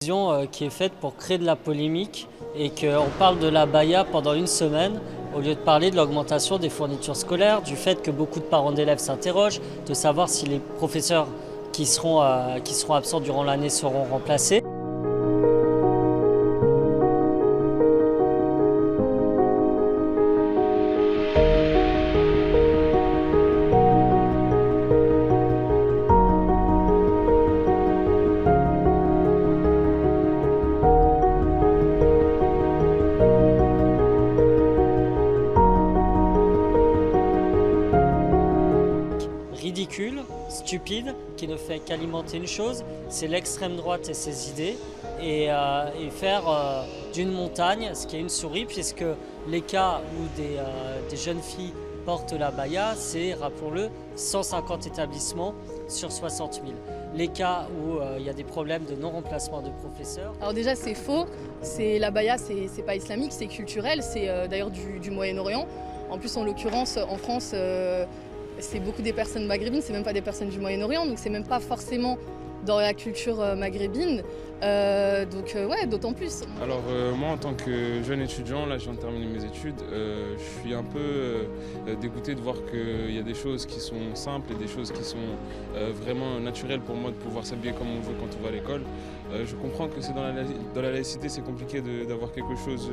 Qui est faite pour créer de la polémique et qu'on parle de la baya pendant une semaine au lieu de parler de l'augmentation des fournitures scolaires, du fait que beaucoup de parents d'élèves s'interrogent, de savoir si les professeurs qui seront absents durant l'année seront remplacés. Ridicule, stupide, qui ne fait qu'alimenter une chose, c'est l'extrême droite et ses idées, et faire d'une montagne ce qui est une souris, puisque les cas où des jeunes filles portent la baya, c'est, rappelons-le, 150 établissements sur 60 000. Les cas où il y a des problèmes de non-remplacement de professeurs. Alors déjà c'est faux, la baya c'est pas islamique, c'est culturel, c'est d'ailleurs du Moyen-Orient. En plus en l'occurrence en France, c'est beaucoup des personnes maghrébines, c'est même pas des personnes du Moyen-Orient, donc c'est même pas forcément dans la culture maghrébine, ouais, d'autant plus. Alors moi en tant que jeune étudiant, là je viens de terminer mes études, je suis un peu dégoûté de voir qu'il y a des choses qui sont simples et des choses qui sont vraiment naturelles pour moi de pouvoir s'habiller comme on veut quand on va à l'école. Je comprends que c'est dans la laïcité c'est compliqué d'avoir quelque chose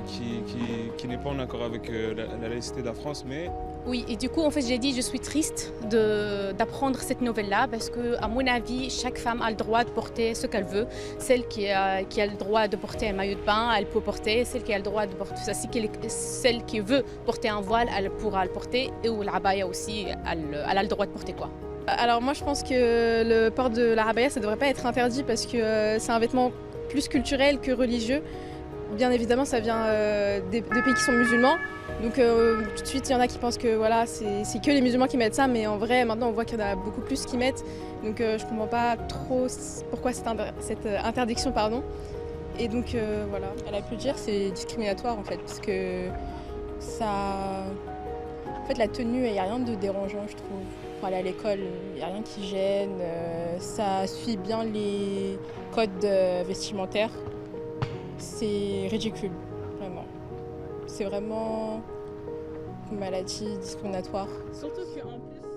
qui n'est pas en accord avec la laïcité de la France, mais... Oui, et du coup, en fait, j'ai dit je suis triste d'apprendre cette nouvelle-là parce que, à mon avis, chaque femme a le droit de porter ce qu'elle veut. Celle qui a le droit de porter un maillot de bain, elle peut porter. Celle qui a le droit de porter ça, celle qui veut porter un voile, elle pourra le porter. Et ou l'abaya aussi, elle a le droit de porter quoi. Alors moi, je pense que le port de la abaya, ça ne devrait pas être interdit parce que c'est un vêtement plus culturel que religieux. Bien évidemment, ça vient des pays qui sont musulmans. Donc tout de suite, il y en a qui pensent que voilà, c'est que les musulmans qui mettent ça, mais en vrai, maintenant, on voit qu'il y en a beaucoup plus qui mettent. Donc je ne comprends pas trop pourquoi cette interdiction, pardon. Et donc voilà. Elle a pu dire c'est discriminatoire en fait, parce que ça... En fait, la tenue, il n'y a rien de dérangeant, je trouve. Pour aller à l'école, il n'y a rien qui gêne. Ça suit bien les codes vestimentaires. C'est ridicule, vraiment. C'est vraiment une maladie discriminatoire. Surtout qu'en plus...